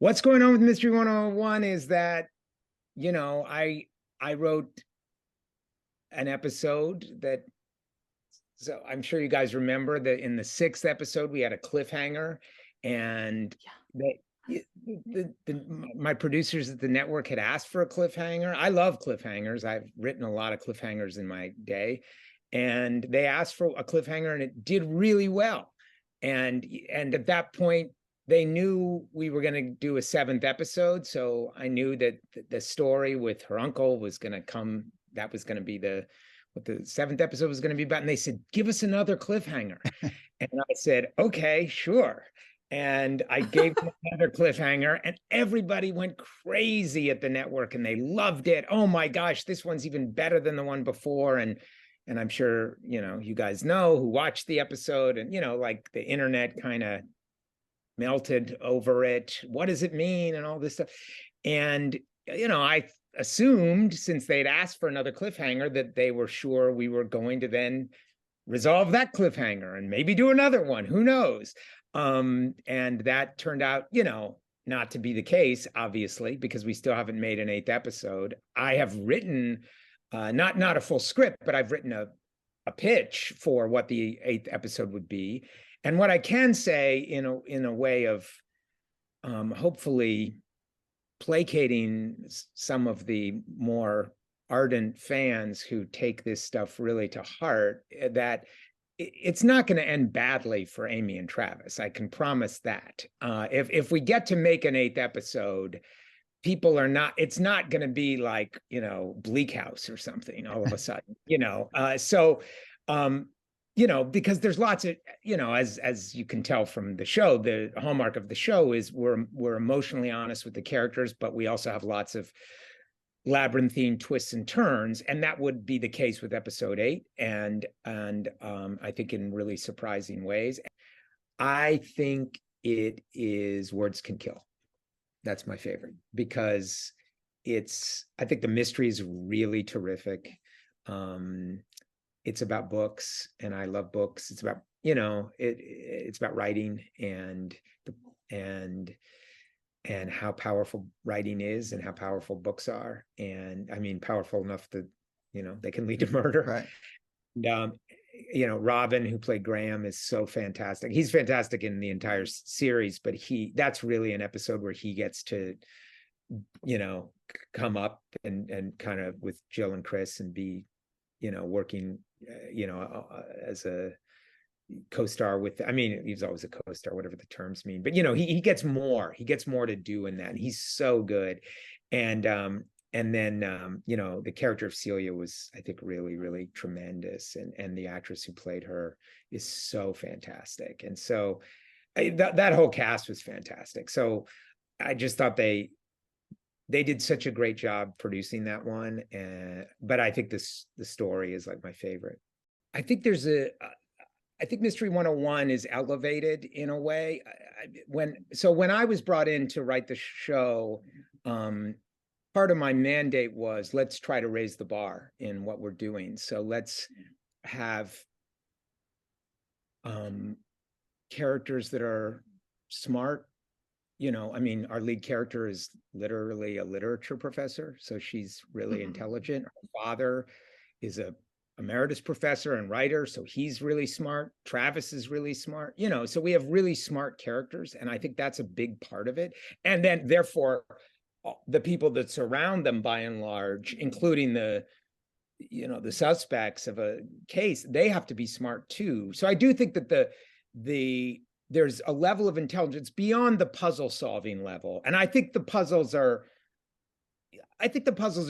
What's going on with Mystery 101 is that, I wrote an episode that, so I'm sure you guys remember that in the 6th episode, we had a cliffhanger, and my producers at the network had asked for a cliffhanger. I love cliffhangers. I've written a lot of cliffhangers in my day, and they asked for a cliffhanger, and it did really well. And at that point, they knew we were going to do a 7th episode. So I knew that the story with her uncle was going to come. That was going to be what the 7th episode was going to be about. And they said, give us another cliffhanger. And I said, okay, sure. And I gave them another cliffhanger, and everybody went crazy at the network, and they loved it. Oh my gosh, this one's even better than the one before. And I'm sure, you guys know who watched the episode, and, like the internet kind of melted over it. What does it mean? And all this stuff. And, I assumed, since they'd asked for another cliffhanger, that they were sure we were going to then resolve that cliffhanger and maybe do another one. Who knows? And that turned out, not to be the case, obviously, because we still haven't made an 8th episode. I have written, not a full script, but I've written a pitch for what the 8th episode would be. And what I can say in a way of hopefully placating some of the more ardent fans who take this stuff really to heart, that it's not going to end badly for Amy and Travis. I can promise that. If we get to make an 8th episode, people are not, it's not going to be like, Bleak House or something all of a sudden, because there's lots of, as you can tell from the show, the hallmark of the show is we're emotionally honest with the characters, but we also have lots of labyrinthine twists and turns, and that would be the case with episode 8, and I think in really surprising ways. I think it is Words Can Kill. That's my favorite, because I think the mystery is really terrific. It's about books, and I love books. It's about, it's about writing and how powerful writing is and how powerful books are. And I mean, powerful enough that, they can lead to murder. Right. And, Robin, who played Graham, is so fantastic. He's fantastic in the entire series, but that's really an episode where he gets to, come up and kind of with Jill and Chris and be, working, as a co-star with, I mean, he was always a co-star, whatever the terms mean, but he gets more to do in that, and he's so good. And then the character of Celia was, I think, really, really tremendous, and the actress who played her is so fantastic. And so that whole cast was fantastic. So I just thought they did such a great job producing that one. But I think the story is like my favorite. I think I think Mystery 101 is elevated in a way. When I was brought in to write the show, part of my mandate was, let's try to raise the bar in what we're doing. So let's have characters that are smart. I mean, our lead character is literally a literature professor, so she's really intelligent. Her father is a emeritus professor and writer, so he's really smart. Travis is really smart, so we have really smart characters, and I think that's a big part of it. And then therefore the people that surround them, by and large, including the suspects of a case, they have to be smart too. So I do think that there's a level of intelligence beyond the puzzle solving level. And I think the puzzles are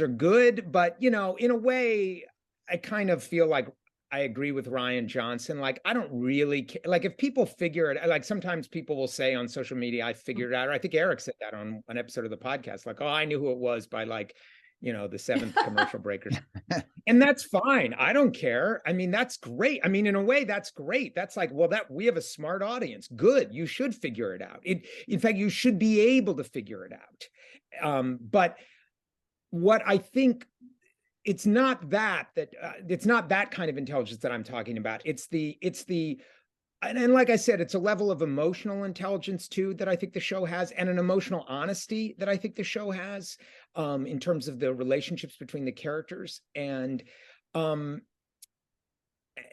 good, but in a way, I kind of feel like I agree with Ryan Johnson. Like, I don't really care. Like, if people figure it, like sometimes people will say on social media, I figured it out, or I think Eric said that on an episode of the podcast, like, oh, I knew who it was by like, the 7th commercial breakers. And that's fine. I don't care. I mean, that's great. I mean, in a way, that's great. That's like, well, we have a smart audience. Good. You should figure it out. In fact, you should be able to figure it out. But what I think, it's not that kind of intelligence that I'm talking about. It's the and like I said, it's a level of emotional intelligence too that I think the show has, and an emotional honesty that I think the show has, in terms of the relationships between the characters, um,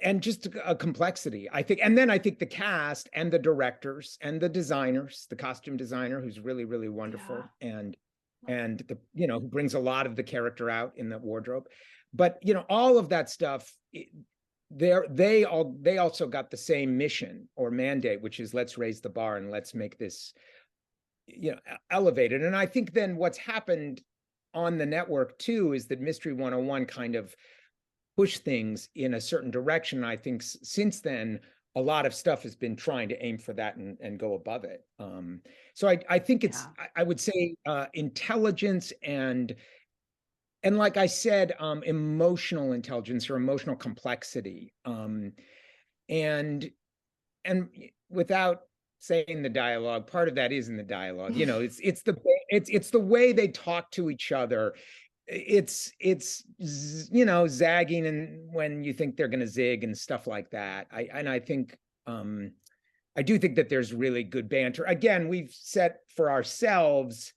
and just a complexity, I think. And then I think the cast and the directors and the designers, the costume designer, who's really, really wonderful, and the, who brings a lot of the character out in the wardrobe. But, all of that stuff, they also got the same mission or mandate, which is let's raise the bar and let's make this, elevated. And I think then what's happened on the network too is that Mystery 101 kind of push things in a certain direction. I think since then, a lot of stuff has been trying to aim for that and go above it. So I think it's, I would say, intelligence and like I said, emotional intelligence or emotional complexity. And without saying the dialogue, part of that is in the dialogue. It's the way they talk to each other. It's zagging and when you think they're going to zig and stuff like that. I think I do think that there's really good banter. Again, we've set for ourselves,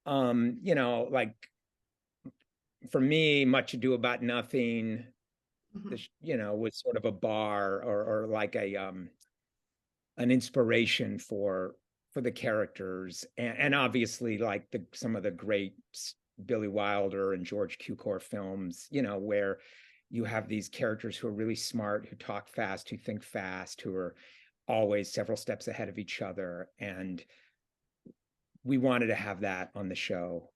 like for me, Much Ado About Nothing, was sort of a bar or like an inspiration for the characters, and obviously like some of the great Billy Wilder and George Cukor films, where you have these characters who are really smart, who talk fast, who think fast, who are always several steps ahead of each other. And we wanted to have that on the show,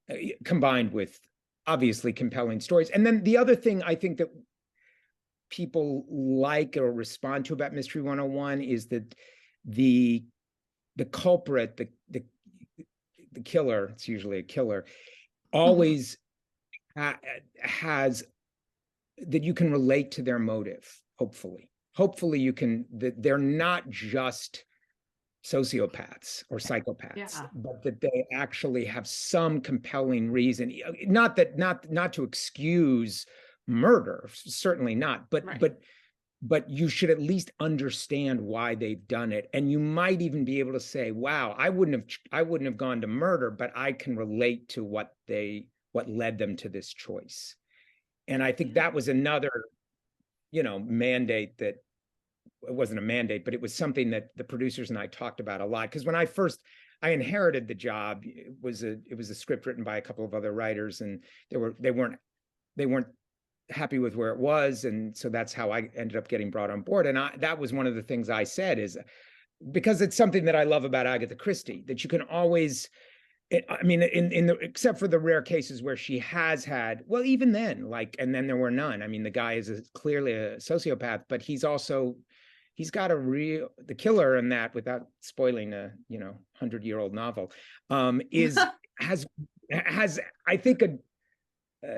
combined with obviously compelling stories. And then the other thing I think that people like or respond to about Mystery 101 is that the culprit, the killer, it's usually a killer, always has that you can relate to their motive. Hopefully you can, that they're not just sociopaths or psychopaths, but that they actually have some compelling reason. Not to excuse murder, certainly not, but you should at least understand why they've done it. And you might even be able to say, wow, I wouldn't have gone to murder, but I can relate to what led them to this choice. And I think that was another, mandate that, it wasn't a mandate, but it was something that the producers and I talked about a lot. Because when I inherited the job, it was a script written by a couple of other writers, and they weren't happy with where it was, and so that's how I ended up getting brought on board. And that was one of the things I said, is because it's something that I love about Agatha Christie, that you can always, except for the rare cases where she has had, well, even then, and then there were none. I mean, the guy is clearly a sociopath, but he's got the killer in that, without spoiling a 100-year-old novel, has I think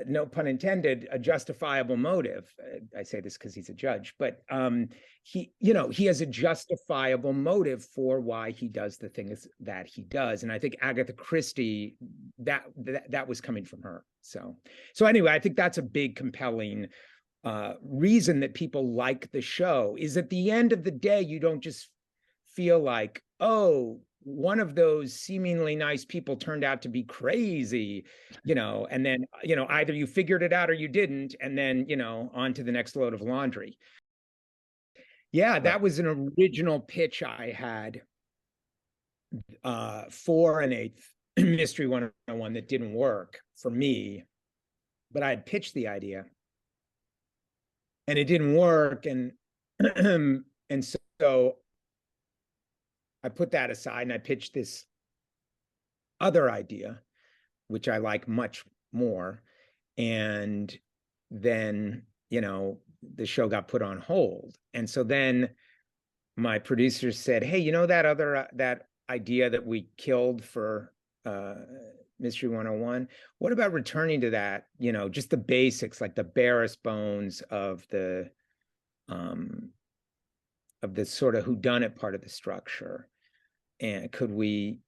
no pun intended, a justifiable motive. I say this because he's a judge, but he has a justifiable motive for why he does the things that he does. And I think Agatha Christie, that was coming from her. So anyway, I think that's a big compelling reason that people like the show, is at the end of the day, you don't just feel like, oh, one of those seemingly nice people turned out to be crazy, and then, either you figured it out or you didn't, and then, on to the next load of laundry. Yeah, that was an original pitch I had for an 8th Mystery 101 that didn't work for me, but I had pitched the idea and it didn't work. And so I put that aside and I pitched this other idea, which I like much more. And then, the show got put on hold. And so then my producers said, hey, that idea that we killed for Mystery 101, what about returning to that, just the basics, like the barest bones of the sort of whodunit part of the structure, and could we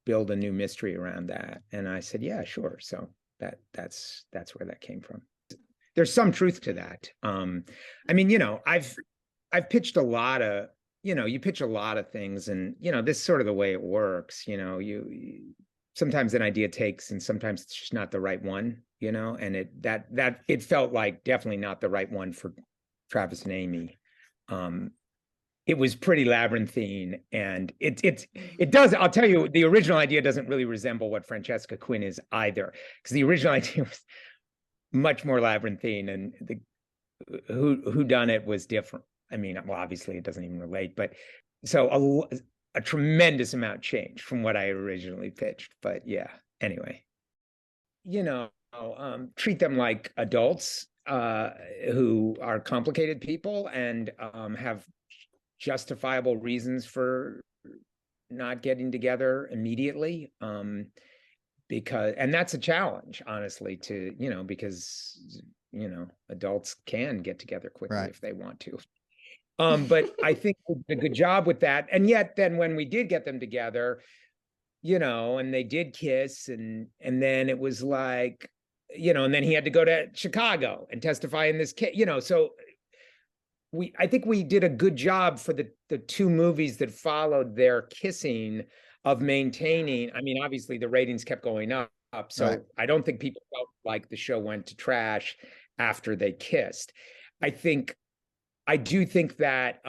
build a new mystery around that? And I said, yeah, sure. So that's where that came from. There's some truth to that. I've pitched a lot of, you pitch a lot of things, and this is sort of the way it works. Sometimes an idea takes, and sometimes it's just not the right one, and it felt like definitely not the right one for Travis and Amy. It was pretty labyrinthine, and it does. I'll tell you, the original idea doesn't really resemble what Francesca Quinn is either, because the original idea was much more labyrinthine, and the who done it was different. I mean, well, obviously it doesn't even relate, but so a tremendous amount changed from what I originally pitched. But yeah, anyway, treat them like adults who are complicated people and have justifiable reasons for not getting together immediately. And that's a challenge, honestly, because adults can get together quickly if they want to. But I think we did a good job with that. And yet then when we did get them together, and they did kiss, and then it was like, and then he had to go to Chicago and testify in this case, so I think we did a good job for the two movies that followed their kissing of maintaining. I mean, obviously the ratings kept going up. So I don't think people felt like the show went to trash after they kissed. I do think that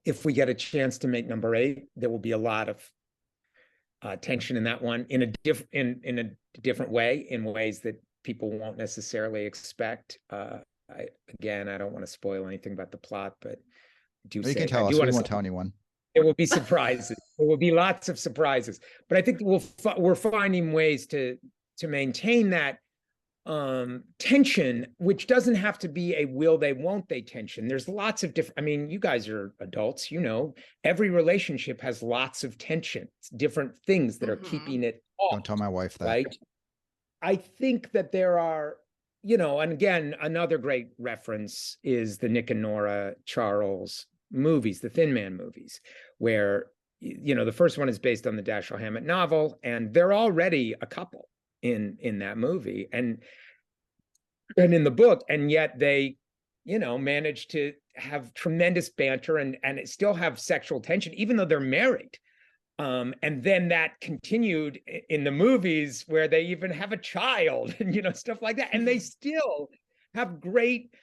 if we get a chance to make number 8, there will be a lot of tension in that one in a different way, in ways that people won't necessarily expect. I don't want to spoil anything about the plot, but you can tell us. We won't tell anyone. There will be surprises. There will be lots of surprises, but I think we're finding ways to maintain that tension, which doesn't have to be a will they won't they tension. There's lots of different. I mean, you guys are adults, every relationship has lots of tension. It's different things that are keeping it off. Don't tell my wife that. Right. I think that there are, and again, another great reference is the Nick and Nora Charles movies, the Thin Man movies, where, the first one is based on the Dashiell Hammett novel, and they're already a couple in that movie and in the book, and yet they, manage to have tremendous banter and still have sexual tension, even though they're married. And then that continued in the movies, where they even have a child and stuff like that, and they still have great,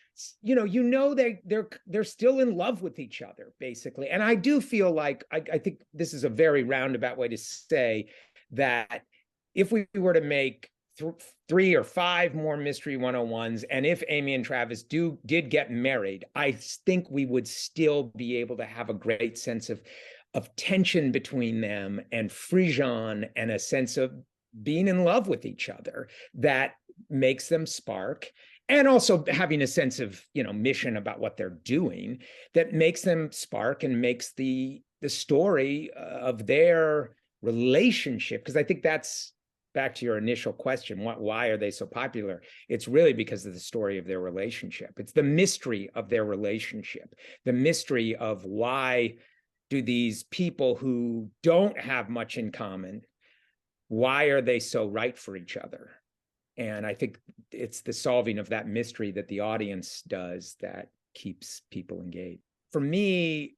they're still in love with each other, basically. And I do feel like I think this is a very roundabout way to say that if we were to make 3 or 5 more Mystery 101s, and if Amy and Travis did get married, I think we would still be able to have a great sense of tension between them, and frisson, and a sense of being in love with each other that makes them spark, and also having a sense of, mission about what they're doing that makes them spark and makes the story of their relationship. Because I think that's back to your initial question, why are they so popular? It's really because of the story of their relationship. It's the mystery of their relationship, the mystery of why do these people who don't have much in common, why are they so right for each other? And I think it's the solving of that mystery that the audience does that keeps people engaged. For me,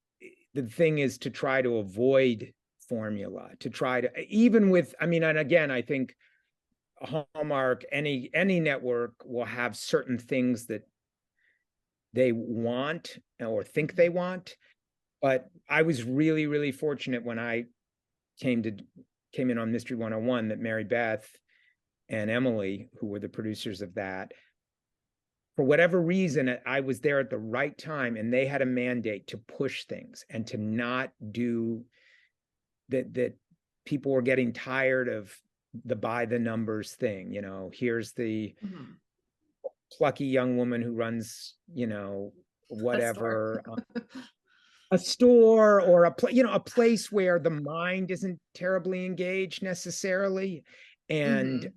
the thing is to try to avoid formula, to try to, even with, and again, I think Hallmark, any network will have certain things that they want or think they want. But I was really, really fortunate when I came in on Mystery 101 that Mary Beth and Emily, who were the producers of that, for whatever reason, I was there at the right time, and they had a mandate to push things and to not do that people were getting tired of the by the numbers thing. Here's the plucky young woman who runs, whatever. A store or a place where the mind isn't terribly engaged necessarily. And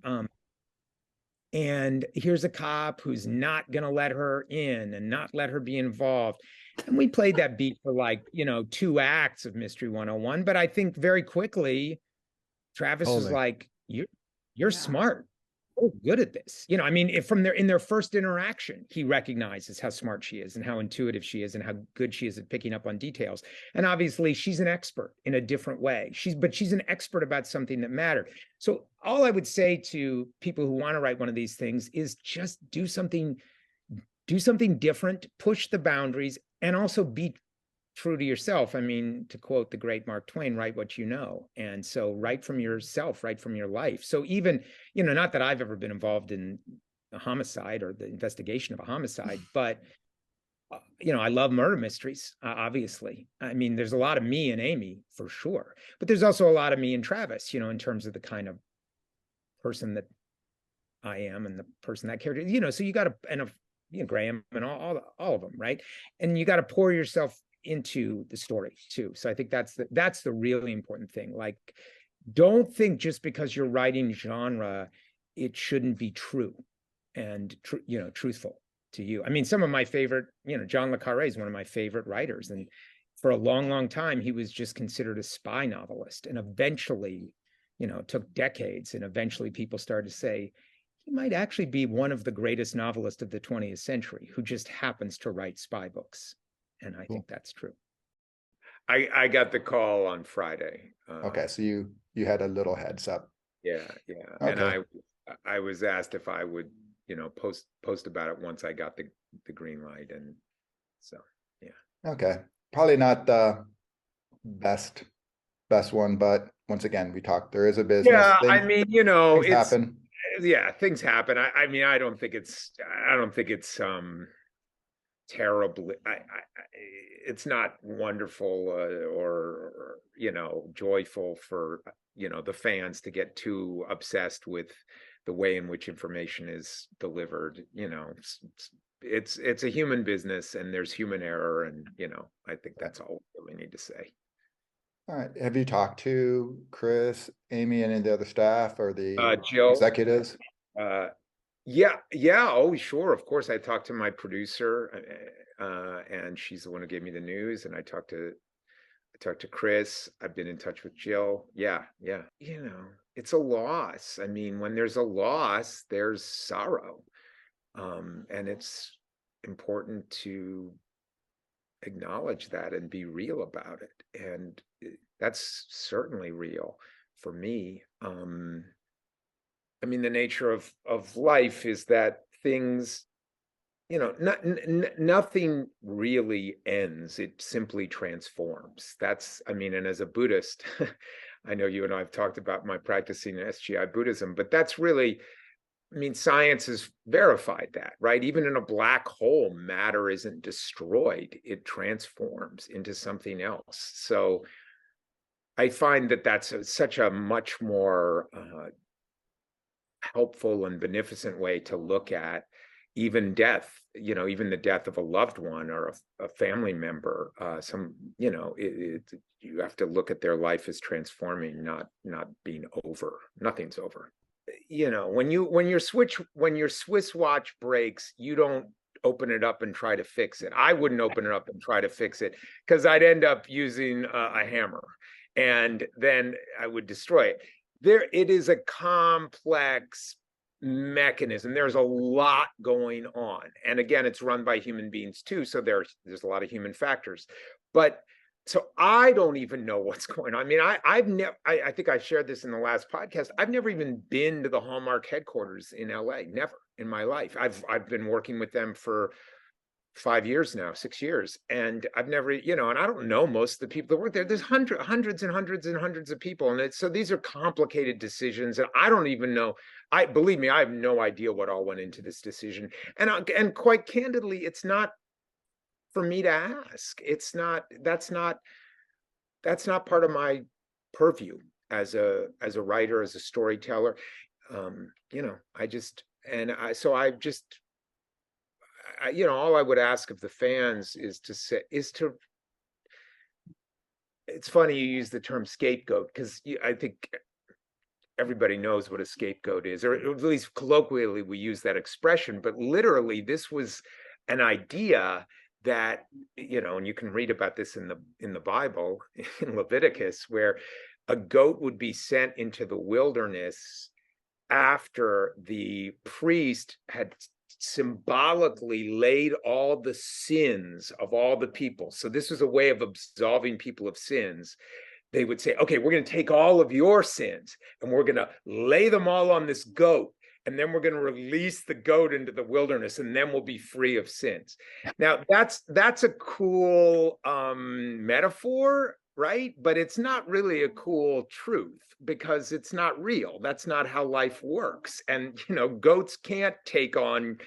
and here's a cop who's not going to let her in and not let her be involved. And we played that beat for 2 acts of Mystery 101. But I think very quickly, Travis was like, you're smart. oh, good at this. You know, I mean, if from in their first interaction, he recognizes how smart she is and how intuitive she is and how good she is at picking up on details. And obviously, she's an expert in a different way. But she's an expert about something that mattered. So all I would say to people who want to write one of these things is just do something different, push the boundaries, and also be true to yourself. I mean, to quote the great Mark Twain, write what you know. And so write from yourself, write from your life. So even, you know, not that I've ever been involved in a homicide or the investigation of a homicide, but, you know, I love murder mysteries, obviously. I mean, there's a lot of me and Amy for sure, but there's also a lot of me and Travis, you know, in terms of the kind of person that I am and the person that character, you know, so you got to, and you know, Graham and all of them, right? And you got to pour yourself into the story too. So I think that's the really important thing. Like, don't think just because you're writing genre, it shouldn't be true and you know, truthful to you. I mean, some of my favorite, you know, John le Carré is one of my favorite writers, and for a long time he was just considered a spy novelist, and eventually, you know, it took decades, and eventually people started to say he might actually be one of the greatest novelists of the 20th century who just happens to write spy books. And I think that's true. I got the call on Friday. Okay, so you had a little heads up. Yeah. Okay. And I was asked if I would, you know, post about it once I got the green light, and so yeah. Okay, probably not the best one, but once again, we talked. There is a business. Yeah, I mean, you know, things happen. Yeah, things happen. I mean, I don't think it's terribly, it's not wonderful or you know, joyful for, you know, the fans to get too obsessed with the way in which information is delivered. You know, it's a human business, and there's human error, and you know, I think that's all we really need to say. All right. Have you talked to Chris, Amy, and any of the other staff or the Jill, executives? Yeah. Oh, sure. Of course. I talked to my producer, and she's the one who gave me the news. And I talked to Chris. I've been in touch with Jill. Yeah. You know, it's a loss. I mean, when there's a loss, there's sorrow. And it's important to acknowledge that and be real about it. And that's certainly real for me. I mean, the nature of life is that things, you know, nothing really ends. It simply transforms. That's, I mean, and as a Buddhist, I know you and I have talked about my practicing SGI Buddhism, but that's really, I mean, science has verified that, right? Even in a black hole, matter isn't destroyed. It transforms into something else. So I find that that's such a much more helpful and beneficent way to look at even death, you know, even the death of a loved one or a family member. You know, you have to look at their life as transforming, not being over. Nothing's over. You know, when your Swiss watch breaks, you don't open it up and try to fix it. I wouldn't open it up and try to fix it, because I'd end up using a hammer, and then I would destroy it. It is a complex mechanism. There's a lot going on, and again, it's run by human beings too, so there's a lot of human factors. But so I don't even know what's going on. I mean, I've never, I think I shared this in the last podcast. I've never even been to the Hallmark headquarters in LA. Never in my life. I've been working with them for 5 years now, 6 years. And I've never, you know, and I don't know most of the people that work there. There's hundreds and hundreds of people. And so these are complicated decisions. And I don't even know, believe me, I have no idea what all went into this decision. And quite candidly, it's not for me to ask. That's not part of my purview as a writer, as a storyteller. You know, you know, all I would ask of the fans is it's funny you use the term scapegoat, because I think everybody knows what a scapegoat is, or at least colloquially we use that expression, but literally this was an idea that, you know, and you can read about this in the Bible, in Leviticus, where a goat would be sent into the wilderness after the priest had symbolically laid all the sins of all the people. So this was a way of absolving people of sins. They would say, okay, we're going to take all of your sins and we're going to lay them all on this goat. And then we're going to release the goat into the wilderness, and then we'll be free of sins. Now, that's a cool metaphor, right? But it's not really a cool truth, because it's not real. That's not how life works. And, goats can't take on,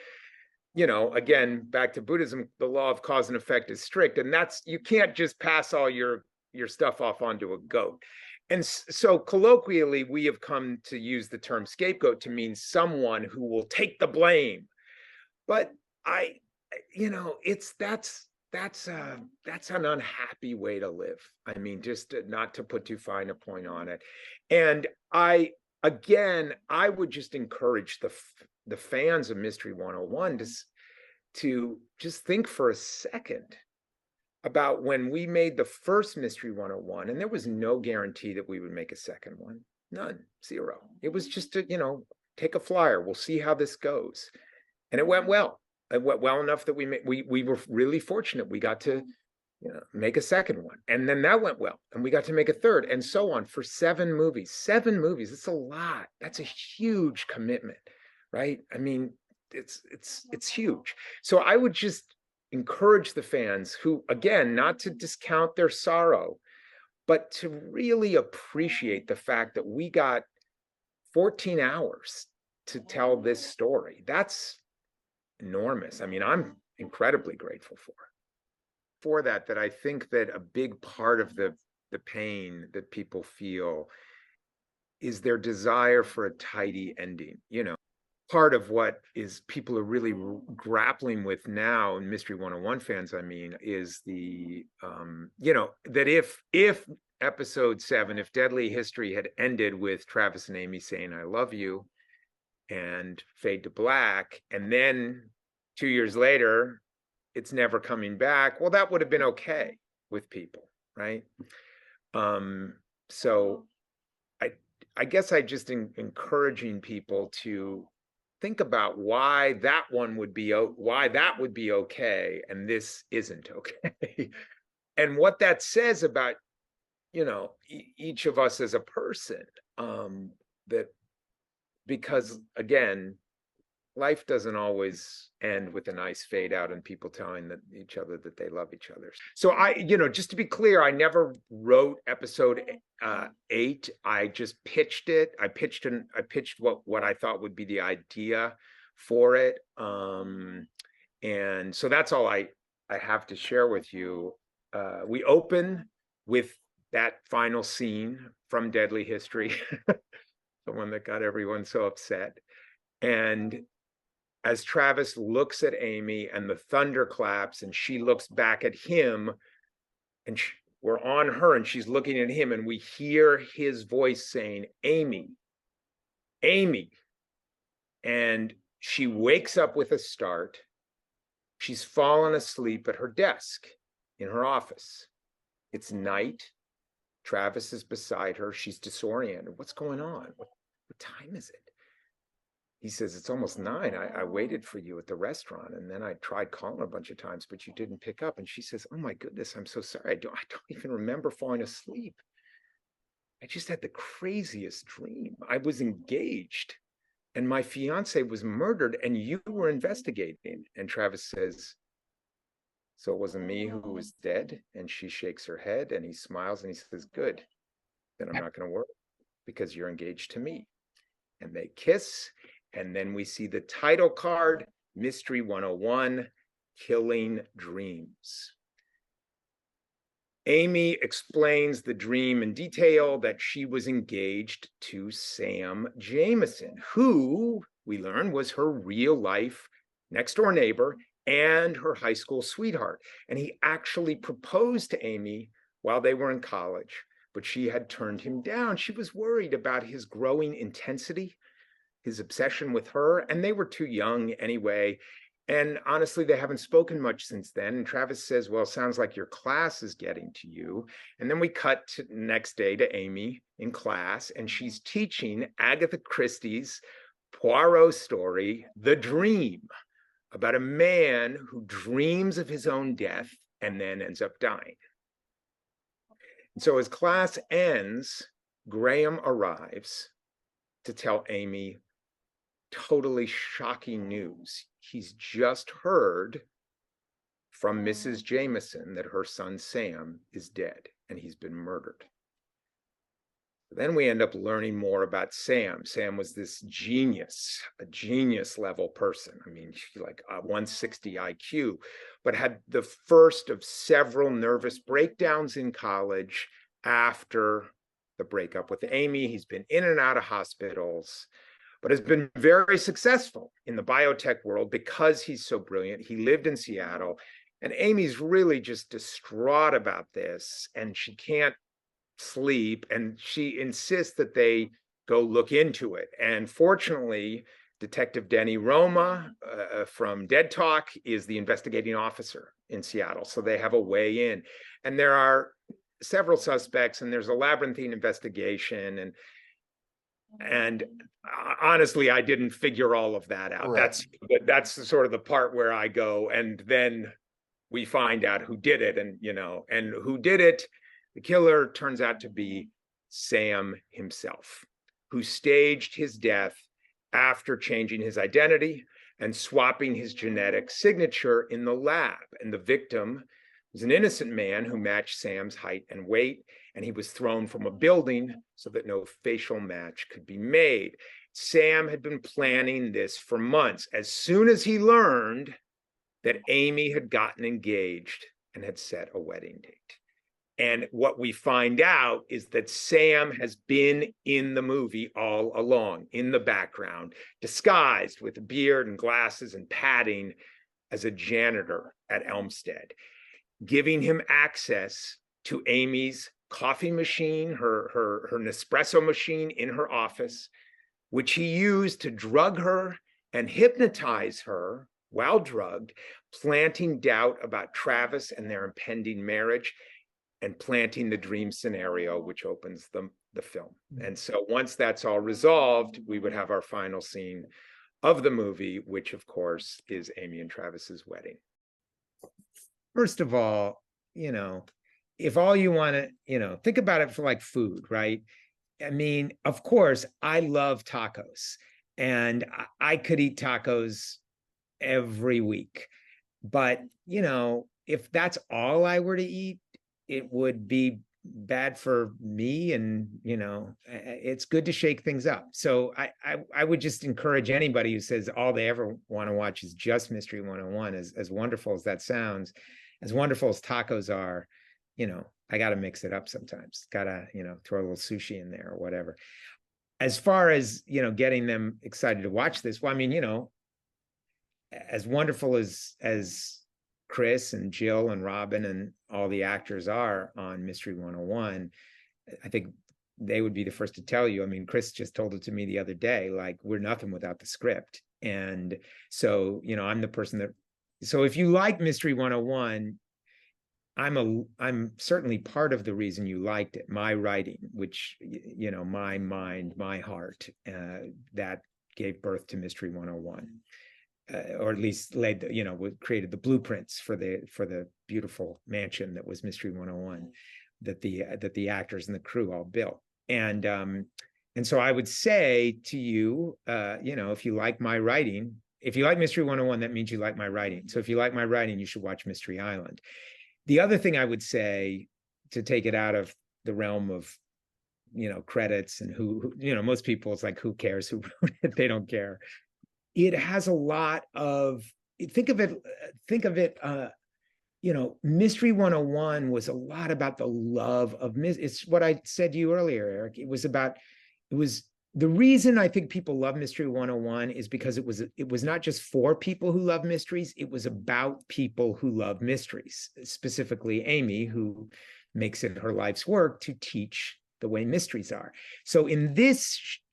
again, back to Buddhism, the law of cause and effect is strict. And you can't just pass all your stuff off onto a goat. And so colloquially, we have come to use the term scapegoat to mean someone who will take the blame. But that's an unhappy way to live. I mean, just not to put too fine a point on it. And I would just encourage the fans of Mystery 101 to just think for a second about when we made the first Mystery 101, and there was no guarantee that we would make a second one. None, zero. It was just to, take a flyer. We'll see how this goes. And it went well. It went well enough that we were really fortunate. We got to make a second one. And then that went well. And we got to make a third, and so on, for 7 movies. 7 movies. It's a lot. That's a huge commitment, right? I mean, it's huge. So I would just encourage the fans who, again, not to discount their sorrow, but to really appreciate the fact that we got 14 hours to tell this story. That's enormous. I mean, I'm incredibly grateful for that I think that a big part of the pain that people feel is their desire for a tidy ending. Part of what is people are really grappling with now, and Mystery 101 fans, I mean, is the that if episode 7, if Deadly History had ended with Travis and Amy saying I love you and fade to black, and then 2 years later it's never coming back, well, that would have been okay with people, right? So I guess I just encouraging people to think about why that would be okay and this isn't okay. And what that says about each of us as a person, that because, again, life doesn't always end with a nice fade out and people telling each other that they love each other. So just to be clear, I never wrote episode 8. I just pitched it. I pitched what I thought would be the idea for it. And so that's all I have to share with you. We open with that final scene from Deadly History, the one that got everyone so upset. And as Travis looks at Amy and the thunder claps and she looks back at him, and we're on her and she's looking at him, and we hear his voice saying, Amy, Amy. And she wakes up with a start. She's fallen asleep at her desk in her office. It's night. Travis is beside her. She's disoriented. What's going on? What time is it? He says, it's almost 9. I waited for you at the restaurant, and then I tried calling a bunch of times, but you didn't pick up. And she says, oh my goodness, I'm so sorry. I don't even remember falling asleep. I just had the craziest dream. I was engaged and my fiance was murdered and you were investigating. And Travis says, so it wasn't me who was dead? And she shakes her head and he smiles and he says, good, then I'm not going to worry because you're engaged to me. And they kiss. And then we see the title card, Mystery 101, Killing Dreams. Amy explains the dream in detail, that she was engaged to Sam Jameson, who we learn was her real life next door neighbor and her high school sweetheart. And he actually proposed to Amy while they were in college, but she had turned him down. She was worried about his growing intensity, his obsession with her, and they were too young anyway. And honestly, they haven't spoken much since then. And Travis says, well, sounds like your class is getting to you. And then we cut to next day to Amy in class, and she's teaching Agatha Christie's Poirot story, The Dream, about a man who dreams of his own death and then ends up dying. And so as class ends, Graham arrives to tell Amy totally shocking news. He's just heard from Mrs. Jameson that her son Sam is dead and he's been murdered. Then we end up learning more about Sam. Sam was this genius, a genius level person. I mean, like a 160 IQ, but had the first of several nervous breakdowns in college after the breakup with Amy. He's been in and out of hospitals, but has been very successful in the biotech world because he's so brilliant. He lived in Seattle, and Amy's really just distraught about this, and she can't sleep, and she insists that they go look into it. And fortunately, Detective Denny Roma from Dead Talk is the investigating officer in Seattle, so they have a way in. And there are several suspects, and there's a labyrinthine investigation, and honestly, I didn't figure all of that out. Right. That's sort of the part where I go, and then we find out who did it, and who did it. The killer turns out to be Sam himself, who staged his death after changing his identity and swapping his genetic signature in the lab. And the victim was an innocent man who matched Sam's height and weight, and he was thrown from a building so that no facial match could be made. Sam had been planning this for months. As soon as he learned that Amy had gotten engaged and had set a wedding date. And what we find out is that Sam has been in the movie all along, in the background, disguised with a beard and glasses and padding as a janitor at Elmstead, giving him access to Amy's coffee machine, her Nespresso machine in her office, which he used to drug her and hypnotize her while drugged, planting doubt about Travis and their impending marriage, and planting the dream scenario, which opens the film. And so once that's all resolved, we would have our final scene of the movie, which of course is Amy and Travis's wedding. First of all, if all you want to, think about it for like food, right? I mean, of course, I love tacos, and I could eat tacos every week. But, if that's all I were to eat, it would be bad for me. And, it's good to shake things up. So I would just encourage anybody who says all they ever want to watch is just Mystery 101, as wonderful as that sounds, as wonderful as tacos are, I got to mix it up sometimes. Got to, throw a little sushi in there or whatever. As far as, getting them excited to watch this, well, I mean, as wonderful as Chris and Jill and Robin and all the actors are on Mystery 101, I think they would be the first to tell you. I mean, Chris just told it to me the other day, like, we're nothing without the script. And so, I'm the person that, so if you like Mystery 101, I'm certainly part of the reason you liked it. My writing, which, my mind, my heart, that gave birth to Mystery 101. Or at least created the blueprints for the beautiful mansion that was Mystery 101, that the actors and the crew all built. And so I would say to you, if you like my writing, if you like Mystery 101, that means you like my writing. So if you like my writing, you should watch Mystery Island. The other thing I would say, to take it out of the realm of credits and who most people, it's like, who cares who wrote it? They don't care. It has a lot of, think of it, Mystery 101 was a lot about the love of, it's what I said to you earlier, Eric. It was the reason I think people love Mystery 101 is because it was not just for people who love mysteries, it was about people who love mysteries, specifically Amy, who makes it her life's work to teach the way mysteries are. So in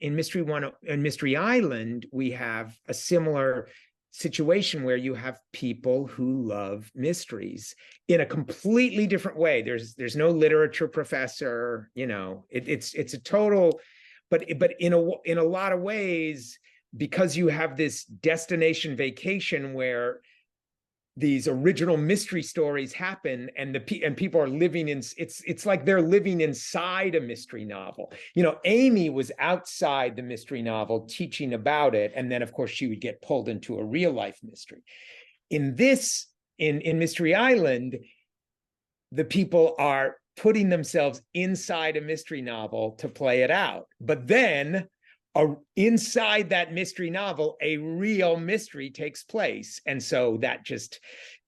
Mystery Island, we have a similar situation where you have people who love mysteries in a completely different way. There's no literature professor, you know, it's a total, but in a lot of ways, because you have this destination vacation where these original mystery stories happen, and people are living in, it's like they're living inside a mystery novel. You know, Amy was outside the mystery novel teaching about it, and then of course she would get pulled into a real life mystery. In Mystery Island, the people are putting themselves inside a mystery novel to play it out, but then inside that mystery novel, a real mystery takes place. And so that just,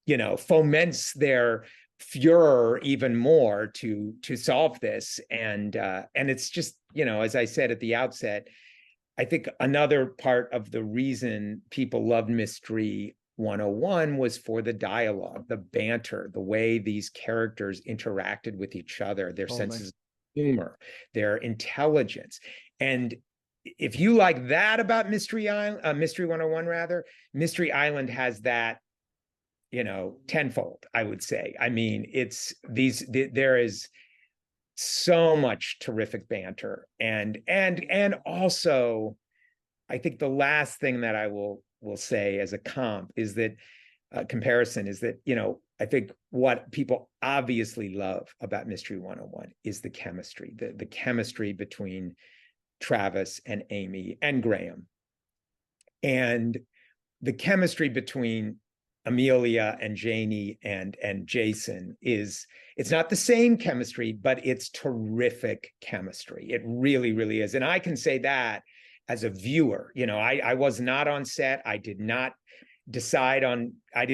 you know, foments their furor even more to solve this. And it's just, you know, as I said at the outset, I think another part of the reason people loved Mystery 101 was for the dialogue, the banter, the way these characters interacted with each other, their senses of humor, their intelligence. And if you like that about Mystery 101, rather, Mystery Island has that, you know, tenfold, I would say. I mean, there is so much terrific banter, and also, I think the last thing that I will say as a comparison is that, you know, I think what people obviously love about Mystery 101 is the chemistry, the chemistry between Travis and Amy and Graham, and the chemistry between Amelia and Janie and Jason it's not the same chemistry, but it's terrific chemistry. It really, really is. And I can say that as a viewer. You know, I was not on set. I didn't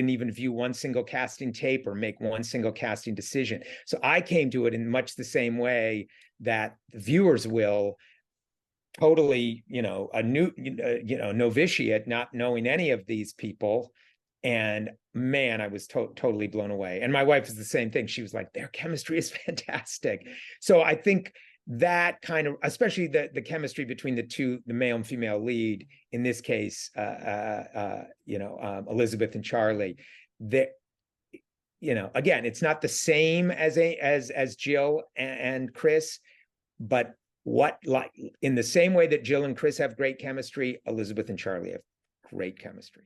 even view one single casting tape or make one single casting decision. So I came to it in much the same way that the viewers will, totally, you know, a new, you know, novitiate, not knowing any of these people. And man, I was totally blown away. And my wife is the same thing. She was like, their chemistry is fantastic. So I think that kind of, especially the chemistry between the male and female lead, in this case, Elizabeth and Charlie, that, you know, again, it's not the same as Jill and Chris, but in the same way that Jill and Chris have great chemistry, Elizabeth and Charlie have great chemistry.